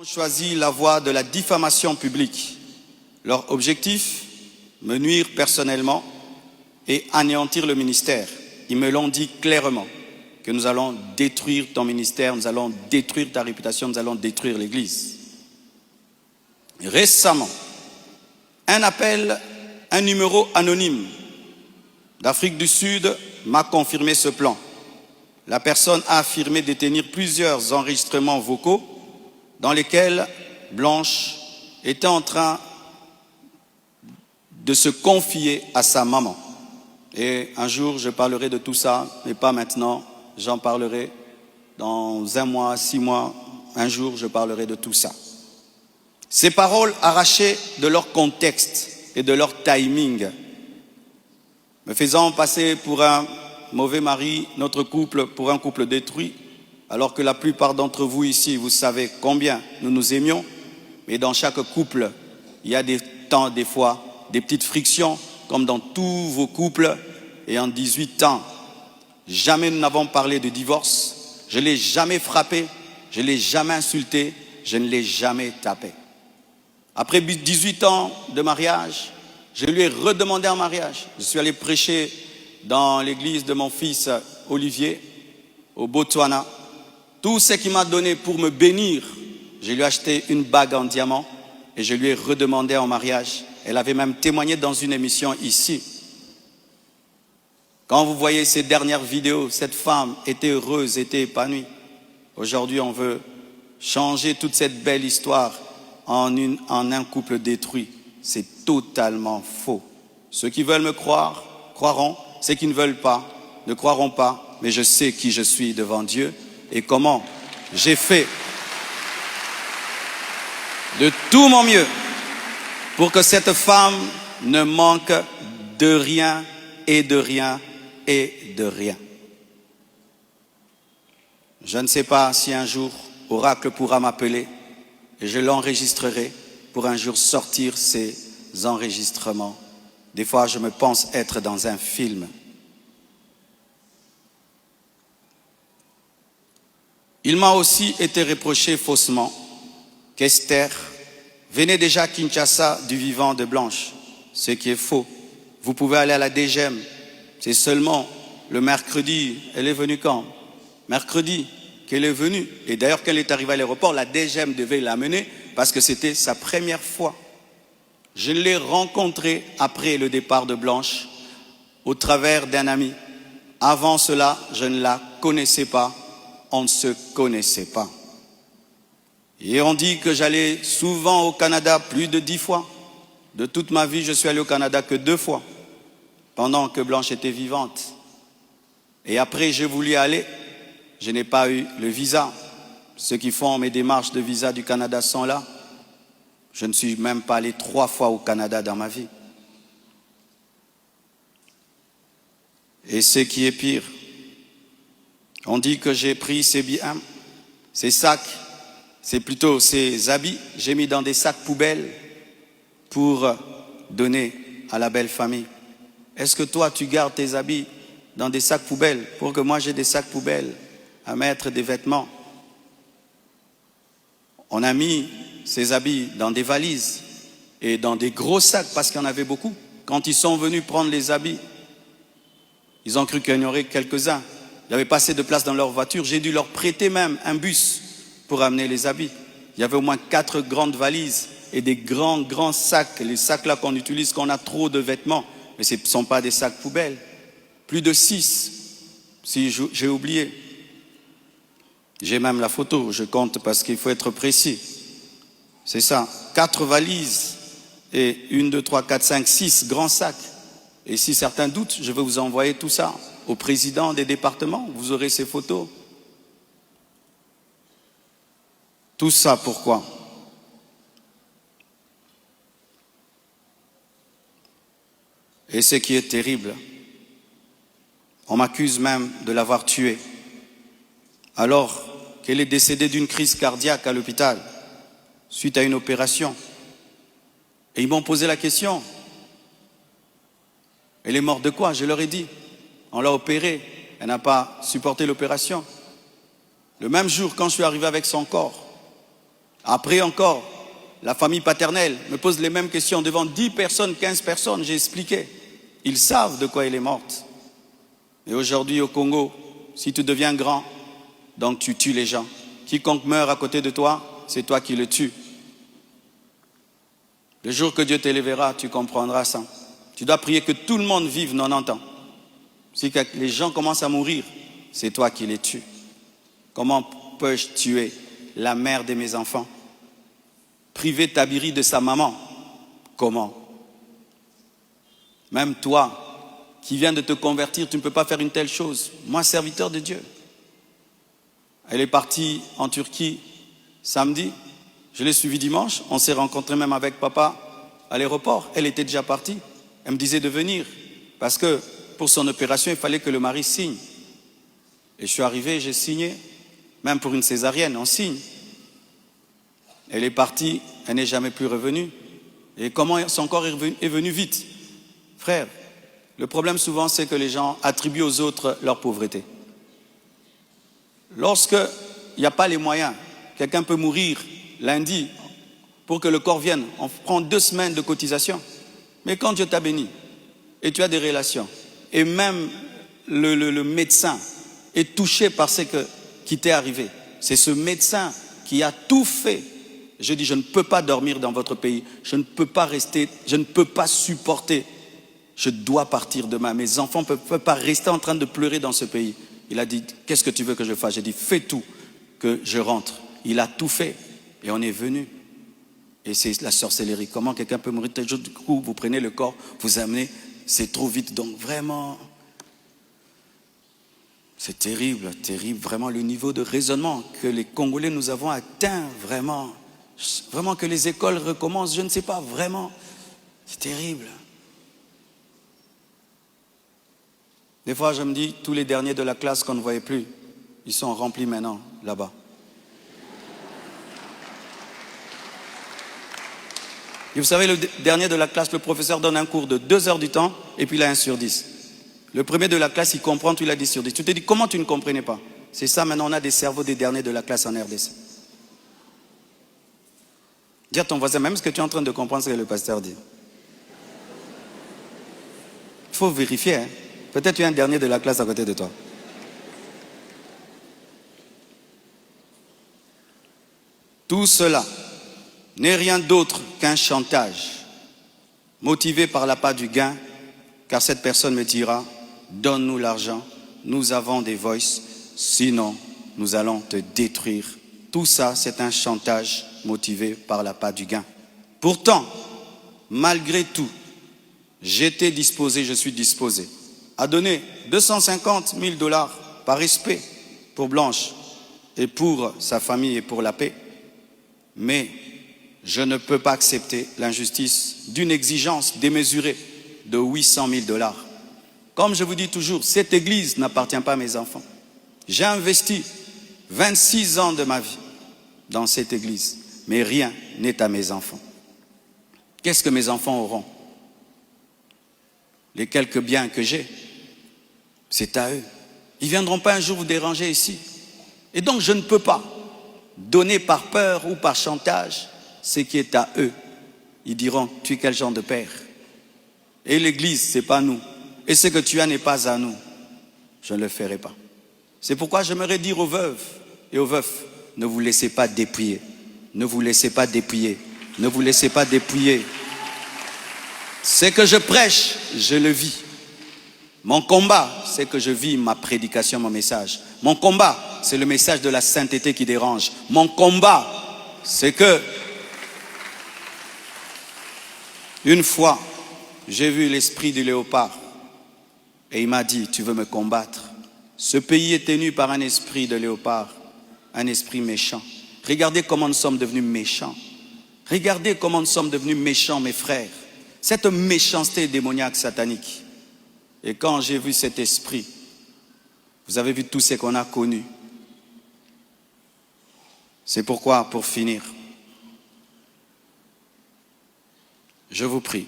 choisi la voie de la diffamation publique. Leur objectif, me nuire personnellement et anéantir le ministère. Ils me l'ont dit clairement, que nous allons détruire ton ministère, nous allons détruire ta réputation, nous allons détruire l'Église. Récemment, un appel, un numéro anonyme d'Afrique du Sud m'a confirmé ce plan. La personne a affirmé détenir plusieurs enregistrements vocaux dans lesquels Blanche était en train de se confier à sa maman. Et un jour, je parlerai de tout ça, mais pas maintenant. J'en parlerai dans 1 mois, 6 mois. Un jour, je parlerai de tout ça. Ces paroles arrachées de leur contexte et de leur timing, me faisant passer pour un mauvais mari, notre couple pour un couple détruit, alors que la plupart d'entre vous ici, vous savez combien nous nous aimions, mais dans chaque couple, il y a des temps, des fois, des petites frictions, comme dans tous vos couples. Et en 18 ans, jamais nous n'avons parlé de divorce, je ne l'ai jamais frappé, je ne l'ai jamais insulté, je ne l'ai jamais tapé. Après 18 ans de mariage, je lui ai redemandé en mariage. Je suis allé prêcher dans l'église de mon fils Olivier, au Botswana. Tout ce qu'il m'a donné pour me bénir, je lui ai acheté une bague en diamant et je lui ai redemandé en mariage. Elle avait même témoigné dans une émission ici. Quand vous voyez ces dernières vidéos, cette femme était heureuse, était épanouie. Aujourd'hui, on veut changer toute cette belle histoire en un couple détruit. C'est totalement faux. Ceux qui veulent me croire, croiront. Ceux qui ne veulent pas, ne croiront pas. Mais je sais qui je suis devant Dieu et comment j'ai fait de tout mon mieux pour que cette femme ne manque de rien et de rien et de rien. Je ne sais pas si un jour Oracle pourra m'appeler et je l'enregistrerai pour un jour sortir ces enregistrements. Des fois, je me pense être dans un film. Il m'a aussi été reproché faussement qu'Esther venait déjà à Kinshasa du vivant de Blanche, ce qui est faux. Vous pouvez aller à la DGM, c'est seulement le mercredi. Elle est venue quand? Mercredi qu'elle est venue. Et d'ailleurs, quand elle est arrivée à l'aéroport, la DGM devait l'amener parce que c'était sa première fois. Je l'ai rencontrée après le départ de Blanche au travers d'un ami. Avant cela, je ne la connaissais pas, on ne se connaissait pas. Et on dit que j'allais souvent au Canada plus de 10 fois. De toute ma vie, je suis allé au Canada que 2 fois, pendant que Blanche était vivante. Et après, j'ai voulu aller, je n'ai pas eu le visa. Ceux qui font mes démarches de visa du Canada sont là. Je ne suis même pas allé 3 fois au Canada dans ma vie. Et ce qui est pire, on dit que j'ai pris ces biens, ces sacs, c'est plutôt ces habits, j'ai mis dans des sacs poubelles pour donner à la belle famille. Est-ce que toi, tu gardes tes habits dans des sacs poubelles pour que moi j'ai des sacs poubelles à mettre des vêtements? On a mis ces habits dans des valises et dans des gros sacs parce qu'il y en avait beaucoup. Quand ils sont venus prendre les habits, ils ont cru qu'il y en aurait quelques-uns. Il n'y avait pas assez de place dans leur voiture. J'ai dû leur prêter même un bus pour amener les habits. Il y avait au moins 4 grandes valises et des grands sacs. Les sacs là qu'on utilise quand on a trop de vêtements. Mais ce ne sont pas des sacs poubelles. Plus de 6, si j'ai oublié. J'ai même la photo, je compte parce qu'il faut être précis. C'est ça, 4 valises et 1, 2, 3, 4, 5, 6 grands sacs. Et si certains doutent, je vais vous envoyer tout ça au président des départements. Vous aurez ces photos. Tout ça pourquoi? Et ce qui est terrible, on m'accuse même de l'avoir tuée, alors qu'elle est décédée d'une crise cardiaque à l'hôpital, suite à une opération. Et ils m'ont posé la question, elle est morte de quoi? Je leur ai dit, on l'a opérée, elle n'a pas supporté l'opération. Le même jour, quand je suis arrivé avec son corps, Après encore, la famille paternelle me pose les mêmes questions devant 10 personnes, 15 personnes. J'ai expliqué. Ils savent de quoi elle est morte. Et aujourd'hui au Congo, si tu deviens grand, donc tu tues les gens. Quiconque meurt à côté de toi, c'est toi qui le tues. Le jour que Dieu t'élèvera, tu comprendras ça. Tu dois prier que tout le monde vive 90 ans. Si les gens commencent à mourir, c'est toi qui les tues. Comment peux-je tuer la mère de mes enfants? Priver Tabiri de sa maman? Comment? Même toi, qui viens de te convertir, tu ne peux pas faire une telle chose. Moi, serviteur de Dieu. Elle est partie en Turquie samedi. Je l'ai suivie dimanche. On s'est rencontrés même avec papa à l'aéroport. Elle était déjà partie. Elle me disait de venir parce que pour son opération, il fallait que le mari signe. Et je suis arrivé, j'ai signé. Même pour une césarienne, on signe. Elle est partie, elle n'est jamais plus revenue. Et comment son corps est venu vite? Frère, le problème souvent, c'est que les gens attribuent aux autres leur pauvreté. Lorsqu'il n'y a pas les moyens, quelqu'un peut mourir lundi pour que le corps vienne. On prend 2 semaines de cotisation. Mais quand Dieu t'a béni et tu as des relations, et même le médecin est touché par ce qui t'est arrivé, c'est ce médecin qui a tout fait. Je dis, je ne peux pas dormir dans votre pays, je ne peux pas rester, je ne peux pas supporter, je dois partir demain. Mes enfants ne peuvent pas rester en train de pleurer dans ce pays. Il a dit, qu'est-ce que tu veux que je fasse? J'ai dit, fais tout, que je rentre. Il a tout fait et on est venu. Et c'est la sorcellerie. Comment quelqu'un peut mourir tel jour? Du coup, vous prenez le corps, vous amenez, c'est trop vite. Donc vraiment, c'est terrible, terrible. Vraiment le niveau de raisonnement que les Congolais nous avons atteint, vraiment. Vraiment que les écoles recommencent, je ne sais pas, vraiment. C'est terrible. Des fois, je me dis, tous les derniers de la classe qu'on ne voyait plus, ils sont remplis maintenant, là-bas. Et vous savez, le dernier de la classe, le professeur donne un cours de 2 heures du temps, et puis il a 1 sur 10. Le premier de la classe, il comprend, tu l'as 10 sur 10. Tu te dis, comment tu ne comprenais pas? C'est ça, maintenant, on a des cerveaux des derniers de la classe en RDC. Dis à ton voisin, même ce que tu es en train de comprendre, ce que le pasteur dit. Il faut vérifier, hein. Peut-être tu es un dernier de la classe à côté de toi. Tout cela n'est rien d'autre qu'un chantage, motivé par l'appât du gain, car cette personne me dira, donne-nous l'argent, nous avons des voices, sinon nous allons te détruire. Tout ça, c'est un chantage motivé par l'appât du gain. Pourtant, malgré tout, j'étais disposé, je suis disposé à donner 250 000 $ par respect pour Blanche et pour sa famille et pour la paix. Mais je ne peux pas accepter l'injustice d'une exigence démesurée de 800 000 $. Comme je vous dis toujours, cette église n'appartient pas à mes enfants. J'ai investi 26 ans de ma vie dans cette église, mais rien n'est à mes enfants. Qu'est-ce que mes enfants auront? Les quelques biens que j'ai, c'est à eux. Ils ne viendront pas un jour vous déranger ici. Et donc je ne peux pas donner par peur ou par chantage ce qui est à eux. Ils diront, tu es quel genre de père? Et l'église, ce n'est pas nous. Et ce que tu as n'est pas à nous. Je ne le ferai pas. C'est pourquoi j'aimerais dire aux veuves et aux veufs, ne vous laissez pas dépouiller. Ne vous laissez pas dépouiller. Ne vous laissez pas dépouiller. Ce que je prêche, je le vis. Mon combat, c'est que je vis ma prédication, mon message. Mon combat, c'est le message de la sainteté qui dérange. Mon combat, c'est que une fois, j'ai vu l'esprit du léopard et il m'a dit, tu veux me combattre? Ce pays est tenu par un esprit de léopard, un esprit méchant. Regardez comment nous sommes devenus méchants. Regardez comment nous sommes devenus méchants, mes frères. Cette méchanceté démoniaque satanique. Et quand j'ai vu cet esprit, vous avez vu tout ce qu'on a connu. C'est pourquoi, pour finir, je vous prie,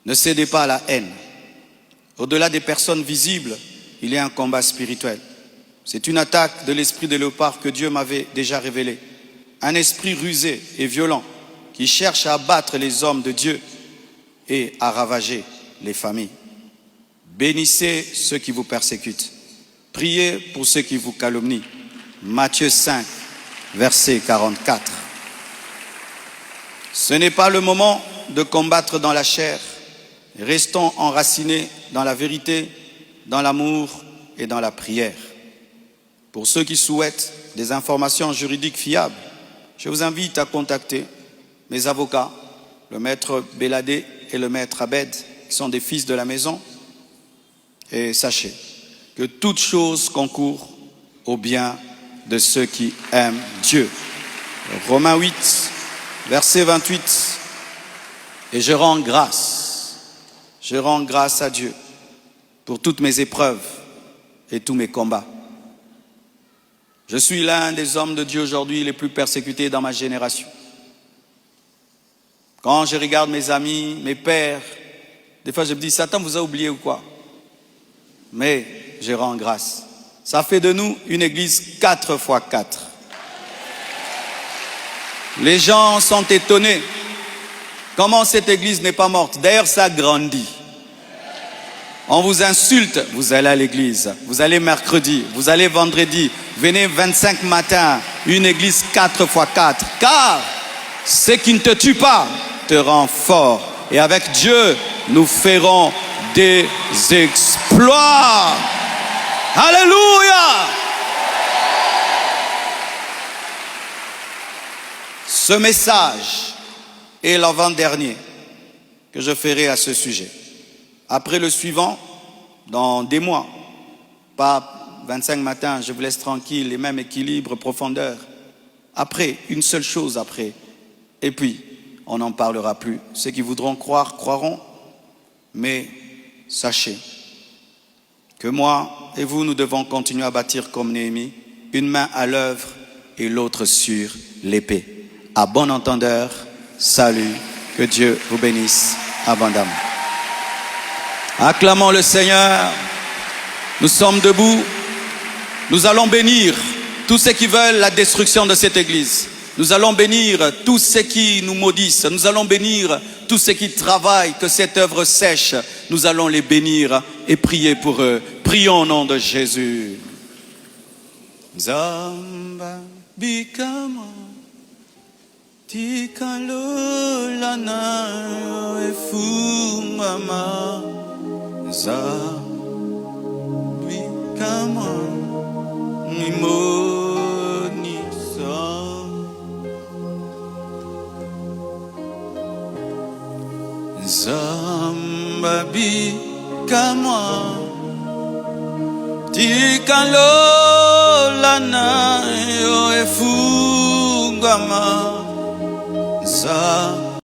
ne cédez pas à la haine. Au-delà des personnes visibles, il y a un combat spirituel. C'est une attaque de l'esprit de léopard que Dieu m'avait déjà révélé. un esprit rusé et violent qui cherche à abattre les hommes de Dieu et à ravager les familles. Bénissez ceux qui vous persécutent. Priez pour ceux qui vous calomnient. Matthieu 5, verset 44. Ce n'est pas le moment de combattre dans la chair. Restons enracinés dans la vérité, dans l'amour et dans la prière. Pour ceux qui souhaitent des informations juridiques fiables, je vous invite à contacter mes avocats, le maître Béladé et le maître Abed, qui sont des fils de la maison. Et sachez que toute chose concourt au bien de ceux qui aiment Dieu. Romains 8, verset 28. Et je rends grâce à Dieu pour toutes mes épreuves et tous mes combats. Je suis l'un des hommes de Dieu aujourd'hui les plus persécutés dans ma génération. Quand je regarde mes amis, mes pères, des fois je me dis, Satan vous a oublié ou quoi? Mais je rends grâce. Ça fait de nous une église 4x4. Les gens sont étonnés. Comment cette église n'est pas morte? D'ailleurs, ça grandit. On vous insulte, vous allez à l'église. Vous allez mercredi, vous allez vendredi. Venez 25 matins, une église 4x4. Car ce qui ne te tue pas te rend fort. Et avec Dieu, nous ferons des exploits. Alléluia! Ce message est l'avant-dernier que je ferai à ce sujet. Après le suivant, dans des mois, pas 25 matins, je vous laisse tranquille, les mêmes équilibres, profondeur. Après, une seule chose après. Et puis, on n'en parlera plus. Ceux qui voudront croire, croiront. Mais sachez que moi et vous, nous devons continuer à bâtir comme Néhémie, une main à l'œuvre et l'autre sur l'épée. À bon entendeur, salut, que Dieu vous bénisse abondamment. Acclamons le Seigneur. Nous sommes debout. Nous allons bénir tous ceux qui veulent la destruction de cette église. Nous allons bénir tous ceux qui nous maudissent. Nous allons bénir tous ceux qui travaillent, que cette œuvre sèche. Nous allons les bénir et prier pour eux. Prions au nom de Jésus. Zamba bikama tikalo lana efumama zamba bikama mimonisa zamba bikama tikalo lana efumama za